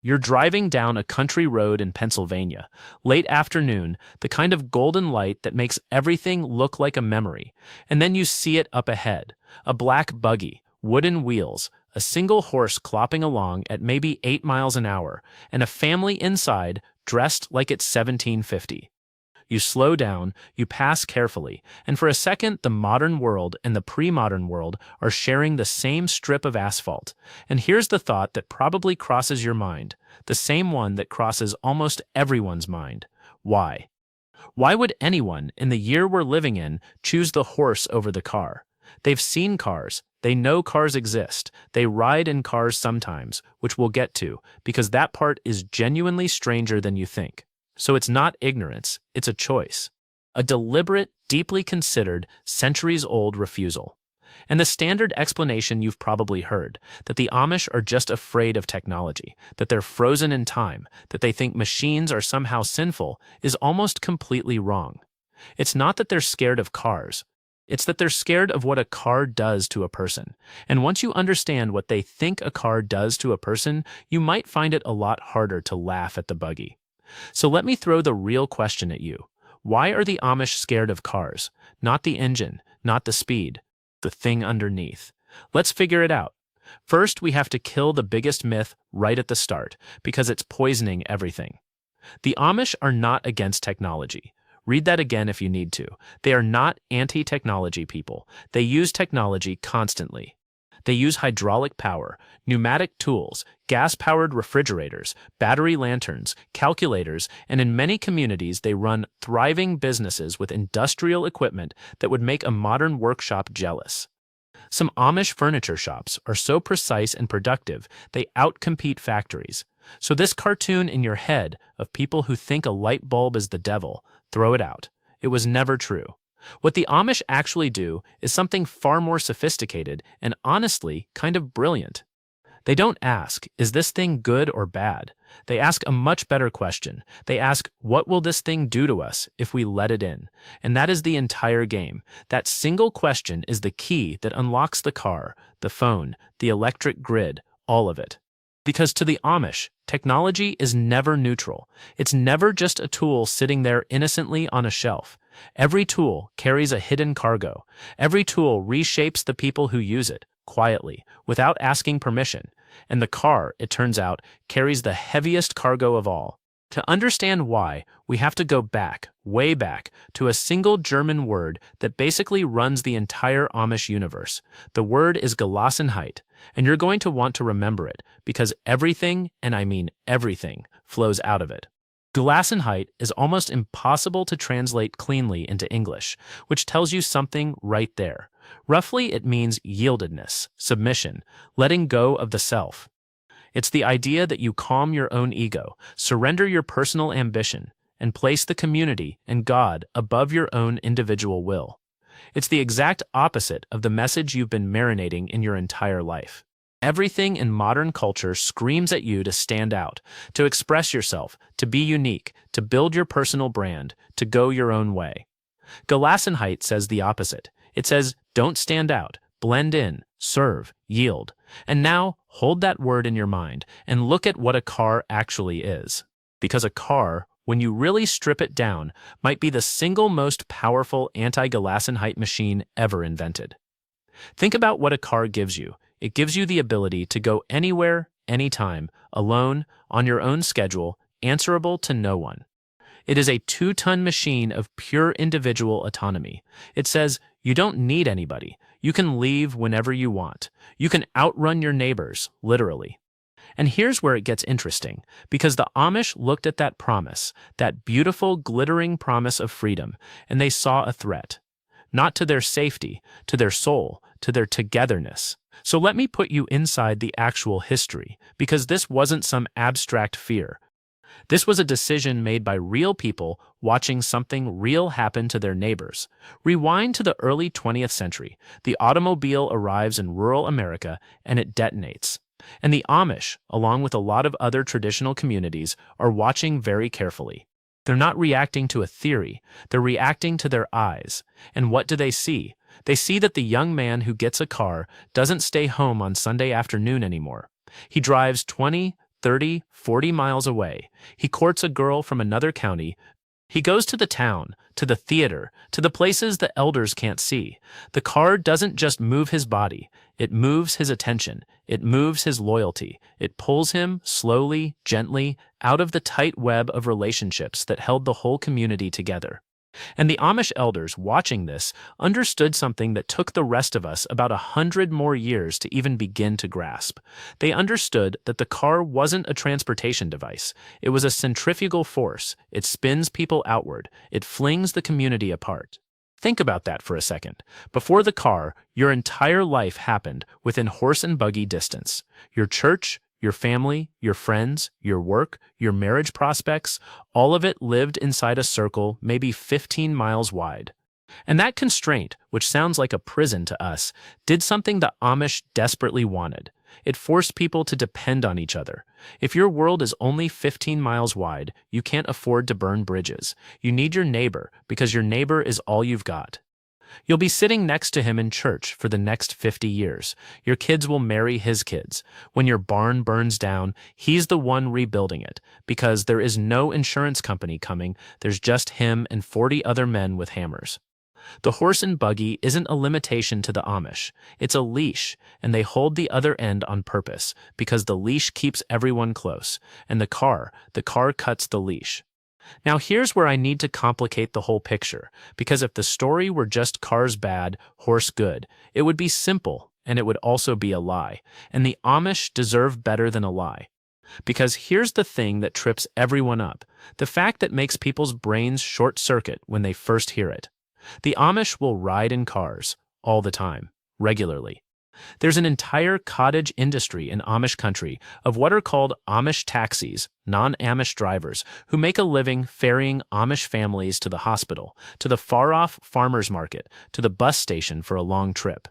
You're driving down a country road in Pennsylvania, late afternoon, the kind of golden light that makes everything look like a memory, and then you see it up ahead, a black buggy, wooden wheels, a single horse clopping along at maybe 8 miles an hour, and a family inside dressed like it's 1750. You slow down, you pass carefully, and for a second the modern world and the pre-modern world are sharing the same strip of asphalt. And here's the thought that probably crosses your mind, the same one that crosses almost everyone's mind. Why? Why would anyone, in the year we're living in, choose the horse over the car? They've seen cars. They know cars exist. They ride in cars sometimes, which we'll get to, because that part is genuinely stranger than you think. So it's not ignorance, it's a choice. A deliberate, deeply considered, centuries-old refusal. And the standard explanation you've probably heard, that the Amish are just afraid of technology, that they're frozen in time, that they think machines are somehow sinful, is almost completely wrong. It's not that they're scared of cars. It's that they're scared of what a car does to a person. And once you understand what they think a car does to a person, you might find it a lot harder to laugh at the buggy. So let me throw the real question at you. Why are the Amish scared of cars? Not the engine, not the speed, the thing underneath. Let's figure it out. First, we have to kill the biggest myth right at the start, because it's poisoning everything. The Amish are not against technology. Read that again if you need to. They are not anti-technology people. They use technology constantly. They use hydraulic power, pneumatic tools, gas-powered refrigerators, battery lanterns, calculators, and in many communities they run thriving businesses with industrial equipment that would make a modern workshop jealous. Some Amish furniture shops are so precise and productive they outcompete factories. So this cartoon in your head of people who think a light bulb is the devil, throw it out. It was never true. What the Amish actually do is something far more sophisticated and honestly kind of brilliant. They don't ask, is this thing good or bad? They ask a much better question. They ask, what will this thing do to us if we let it in? And that is the entire game. That single question is the key that unlocks the car, the phone, the electric grid, all of it. Because to the Amish, technology is never neutral. It's never just a tool sitting there innocently on a shelf. Every tool carries a hidden cargo. Every tool reshapes the people who use it, quietly, without asking permission. And the car, it turns out, carries the heaviest cargo of all. To understand why, we have to go back, way back, to a single German word that basically runs the entire Amish universe. The word is Gelassenheit, and you're going to want to remember it, because everything, and I mean everything, flows out of it. Gelassenheit is almost impossible to translate cleanly into English, which tells you something right there. Roughly, it means yieldedness, submission, letting go of the self. It's the idea that you calm your own ego, surrender your personal ambition, and place the community and God above your own individual will. It's the exact opposite of the message you've been marinating in your entire life. Everything in modern culture screams at you to stand out, to express yourself, to be unique, to build your personal brand, to go your own way. Gelassenheit says the opposite. It says, don't stand out, blend in, serve, yield. And now, hold that word in your mind and look at what a car actually is. Because a car, when you really strip it down, might be the single most powerful anti-Gelassenheit machine ever invented. Think about what a car gives you. It gives you the ability to go anywhere, anytime, alone, on your own schedule, answerable to no one. It is a 2-ton machine of pure individual autonomy. It says, you don't need anybody. You can leave whenever you want. You can outrun your neighbors, literally. And here's where it gets interesting, because the Amish looked at that promise, that beautiful, glittering promise of freedom, and they saw a threat. Not to their safety, to their soul, to their togetherness. So let me put you inside the actual history, because this wasn't some abstract fear. This was a decision made by real people watching something real happen to their neighbors. Rewind to the early 20th century. The automobile arrives in rural America and it detonates. And the Amish, along with a lot of other traditional communities, are watching very carefully. They're not reacting to a theory, they're reacting to their eyes. And what do they see? They see that the young man who gets a car doesn't stay home on Sunday afternoon anymore. He drives 20, 30, 40 miles away. He courts a girl from another county. He goes to the town, to the theater, to the places the elders can't see. The car doesn't just move his body, it moves his attention, it moves his loyalty, it pulls him, slowly, gently, out of the tight web of relationships that held the whole community together. And the Amish elders, watching this, understood something that took the rest of us about 100 more years to even begin to grasp. They understood that the car wasn't a transportation device. It was a centrifugal force. It spins people outward. It flings the community apart. Think about that for a second. Before the car, your entire life happened within horse and buggy distance. Your church, your family, your friends, your work, your marriage prospects, all of it lived inside a circle maybe 15 miles wide. And that constraint, which sounds like a prison to us, did something the Amish desperately wanted. It forced people to depend on each other. If your world is only 15 miles wide, you can't afford to burn bridges. You need your neighbor because your neighbor is all you've got. You'll be sitting next to him in church for the next 50 years. Your kids will marry his kids. When your barn burns down, he's the one rebuilding it, because there is no insurance company coming, there's just him and 40 other men with hammers. The horse and buggy isn't a limitation to the Amish. It's a leash, and they hold the other end on purpose, because the leash keeps everyone close, and the car cuts the leash. Now here's where I need to complicate the whole picture, because if the story were just cars bad, horse good, it would be simple, and it would also be a lie. And the Amish deserve better than a lie. Because here's the thing that trips everyone up, the fact that makes people's brains short-circuit when they first hear it. The Amish will ride in cars, all the time, regularly. There's an entire cottage industry in Amish country of what are called Amish taxis, non-Amish drivers, who make a living ferrying Amish families to the hospital, to the far-off farmer's market, to the bus station for a long trip.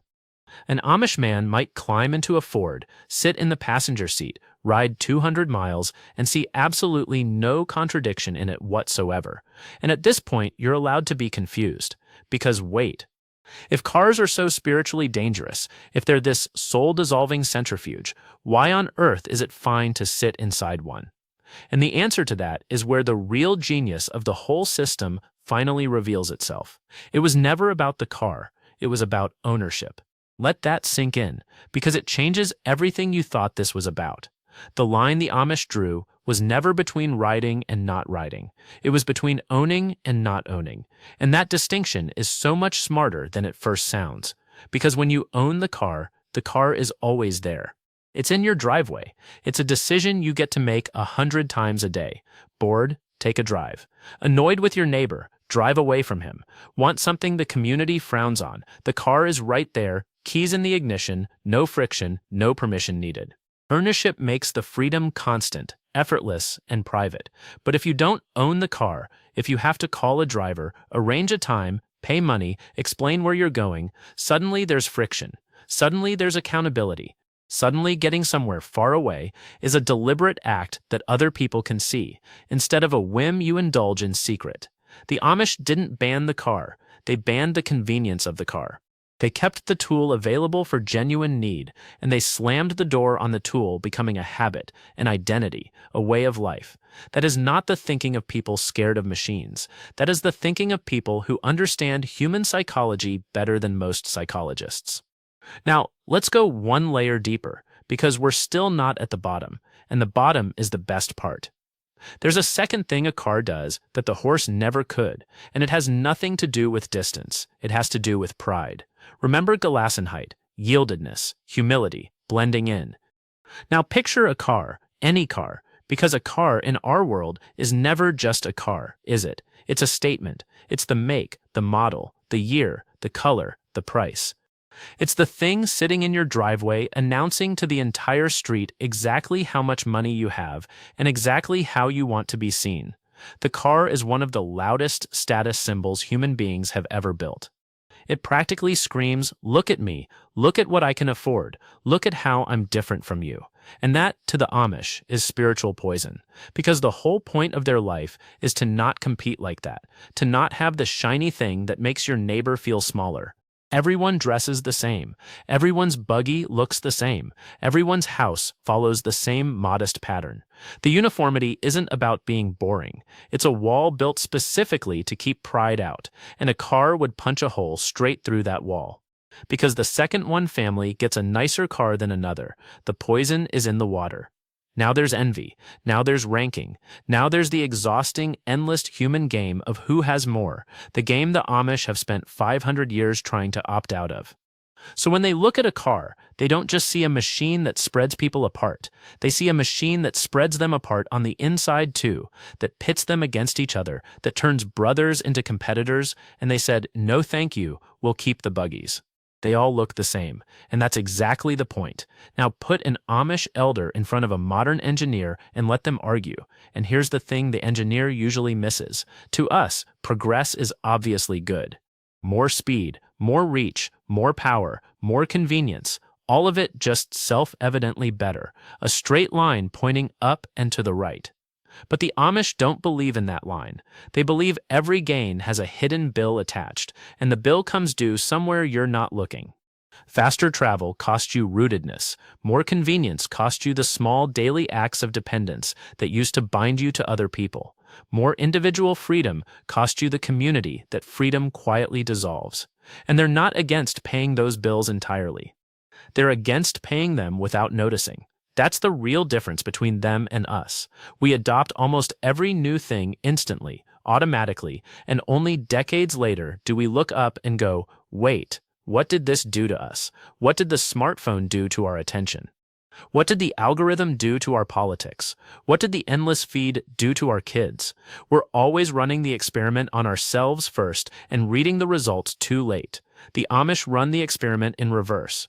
An Amish man might climb into a Ford, sit in the passenger seat, ride 200 miles, and see absolutely no contradiction in it whatsoever. And at this point, you're allowed to be confused. Because wait. If cars are so spiritually dangerous, if they're this soul-dissolving centrifuge, why on earth is it fine to sit inside one? And the answer to that is where the real genius of the whole system finally reveals itself. It was never about the car, it was about ownership. Let that sink in, because it changes everything you thought this was about. The line the Amish drew was never between riding and not riding. It was between owning and not owning. And that distinction is so much smarter than it first sounds. Because when you own the car is always there. It's in your driveway. It's a decision you get to make 100 times a day. Bored? Take a drive. Annoyed with your neighbor? Drive away from him. Want something the community frowns on? The car is right there, keys in the ignition, no friction, no permission needed. Ownership makes the freedom constant, effortless, and private. But if you don't own the car, if you have to call a driver, arrange a time, pay money, explain where you're going, suddenly there's friction. Suddenly there's accountability. Suddenly getting somewhere far away is a deliberate act that other people can see, instead of a whim you indulge in secret. The Amish didn't ban the car, they banned the convenience of the car. They kept the tool available for genuine need, and they slammed the door on the tool becoming a habit, an identity, a way of life. That is not the thinking of people scared of machines. That is the thinking of people who understand human psychology better than most psychologists. Now, let's go one layer deeper, because we're still not at the bottom, and the bottom is the best part. There's a second thing a car does that the horse never could, and it has nothing to do with distance. It has to do with pride. Remember Gelassenheit, yieldedness, humility, blending in. Now picture a car, any car, because a car in our world is never just a car, is it? It's a statement. It's the make, the model, the year, the color, the price. It's the thing sitting in your driveway announcing to the entire street exactly how much money you have and exactly how you want to be seen. The car is one of the loudest status symbols human beings have ever built. It practically screams, "Look at me, look at what I can afford, look at how I'm different from you." And that, to the Amish, is spiritual poison, because the whole point of their life is to not compete like that, to not have the shiny thing that makes your neighbor feel smaller. Everyone dresses the same. Everyone's buggy looks the same. Everyone's house follows the same modest pattern. The uniformity isn't about being boring. It's a wall built specifically to keep pride out, and a car would punch a hole straight through that wall. Because the second one family gets a nicer car than another, the poison is in the water. Now there's envy. Now there's ranking. Now there's the exhausting, endless human game of who has more, the game the Amish have spent 500 years trying to opt out of. So when they look at a car, they don't just see a machine that spreads people apart. They see a machine that spreads them apart on the inside too, that pits them against each other, that turns brothers into competitors, and they said, "No thank you, we'll keep the buggies." They all look the same, and that's exactly the point. Now put an Amish elder in front of a modern engineer and let them argue. And here's the thing the engineer usually misses. To us, progress is obviously good. More speed, more reach, more power, more convenience, all of it just self-evidently better. A straight line pointing up and to the right. But the Amish don't believe in that line. They believe every gain has a hidden bill attached, and the bill comes due somewhere you're not looking. Faster travel costs you rootedness. More convenience costs you the small daily acts of dependence that used to bind you to other people. More individual freedom costs you the community that freedom quietly dissolves. And they're not against paying those bills entirely. They're against paying them without noticing. That's the real difference between them and us. We adopt almost every new thing instantly, automatically, and only decades later do we look up and go, wait, what did this do to us? What did the smartphone do to our attention? What did the algorithm do to our politics? What did the endless feed do to our kids? We're always running the experiment on ourselves first and reading the results too late. The Amish run the experiment in reverse.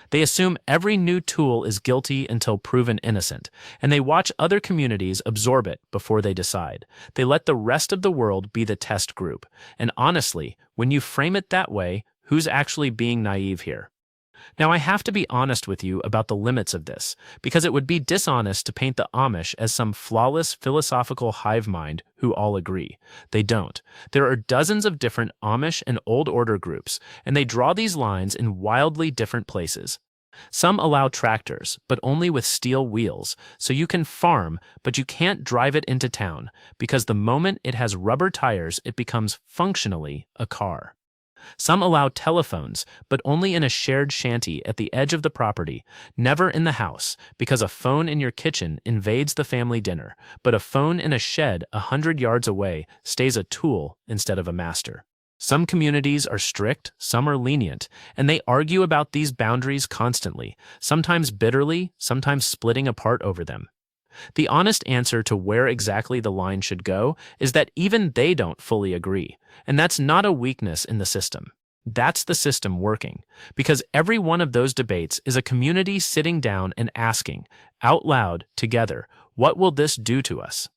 They assume every new tool is guilty until proven innocent, and they watch other communities absorb it before they decide. They let the rest of the world be the test group. And honestly, when you frame it that way, who's actually being naive here? Now, I have to be honest with you about the limits of this, because it would be dishonest to paint the Amish as some flawless philosophical hive mind who all agree. They don't. There are dozens of different Amish and Old Order groups, and they draw these lines in wildly different places. Some allow tractors, but only with steel wheels, so you can farm, but you can't drive it into town, because the moment it has rubber tires, it becomes functionally a car. Some allow telephones, but only in a shared shanty at the edge of the property, never in the house, because a phone in your kitchen invades the family dinner, but a phone in a shed 100 yards away stays a tool instead of a master. Some communities are strict, some are lenient, and they argue about these boundaries constantly, sometimes bitterly, sometimes splitting apart over them. The honest answer to where exactly the line should go is that even they don't fully agree, and that's not a weakness in the system. That's the system working, because every one of those debates is a community sitting down and asking, out loud, together, what will this do to us?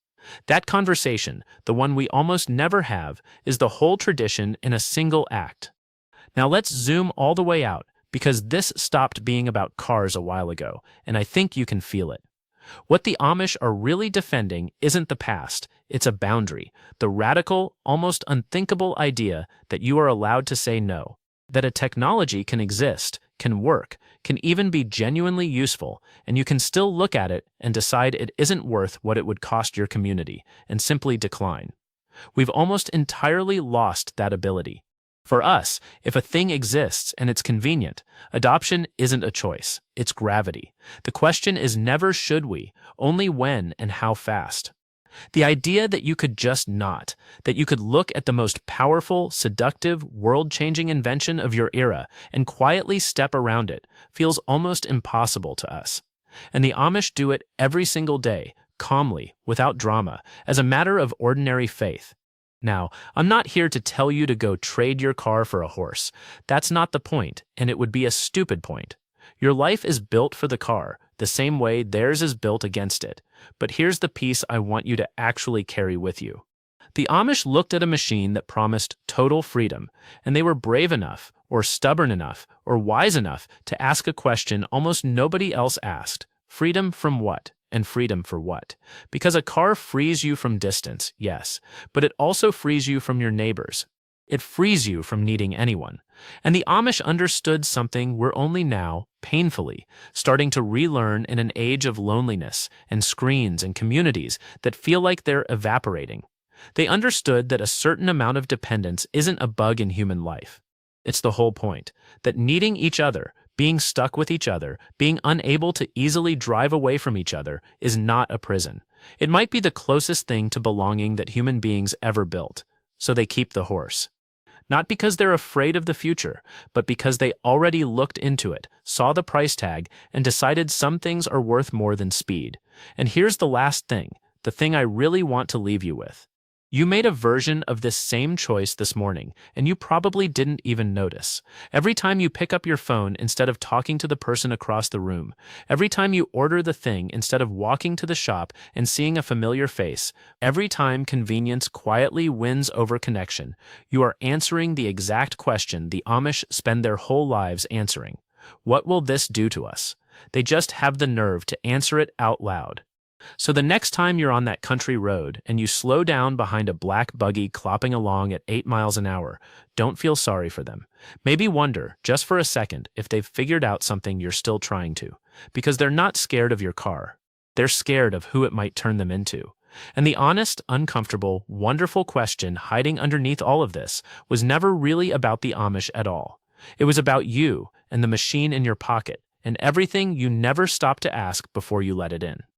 That conversation, the one we almost never have, is the whole tradition in a single act. Now let's zoom all the way out, because this stopped being about cars a while ago, and I think you can feel it. What the Amish are really defending isn't the past, it's a boundary, the radical, almost unthinkable idea that you are allowed to say no, that a technology can exist, can work, can even be genuinely useful, and you can still look at it and decide it isn't worth what it would cost your community, and simply decline. We've almost entirely lost that ability. For us, if a thing exists and it's convenient, adoption isn't a choice, it's gravity. The question is never should we, only when and how fast. The idea that you could just not, that you could look at the most powerful, seductive, world-changing invention of your era and quietly step around it, feels almost impossible to us. And the Amish do it every single day, calmly, without drama, as a matter of ordinary faith. Now, I'm not here to tell you to go trade your car for a horse. That's not the point, and it would be a stupid point. Your life is built for the car, the same way theirs is built against it. But here's the piece I want you to actually carry with you. The Amish looked at a machine that promised total freedom, and they were brave enough, or stubborn enough, or wise enough to ask a question almost nobody else asked. Freedom from what? And freedom for what? Because a car frees you from distance, yes, but it also frees you from your neighbors. It frees you from needing anyone. And the Amish understood something we're only now, painfully, starting to relearn in an age of loneliness and screens and communities that feel like they're evaporating. They understood that a certain amount of dependence isn't a bug in human life. It's the whole point, that needing each other, being stuck with each other, being unable to easily drive away from each other is not a prison. It might be the closest thing to belonging that human beings ever built. So they keep the horse. Not because they're afraid of the future, but because they already looked into it, saw the price tag, and decided some things are worth more than speed. And here's the last thing, the thing I really want to leave you with. You made a version of this same choice this morning, and you probably didn't even notice. Every time you pick up your phone instead of talking to the person across the room, every time you order the thing instead of walking to the shop and seeing a familiar face, every time convenience quietly wins over connection, you are answering the exact question the Amish spend their whole lives answering. What will this do to us? They just have the nerve to answer it out loud. So the next time you're on that country road and you slow down behind a black buggy clopping along at 8 miles an hour, don't feel sorry for them. Maybe wonder, just for a second, if they've figured out something you're still trying to. Because they're not scared of your car. They're scared of who it might turn them into. And the honest, uncomfortable, wonderful question hiding underneath all of this was never really about the Amish at all. It was about you and the machine in your pocket and everything you never stopped to ask before you let it in.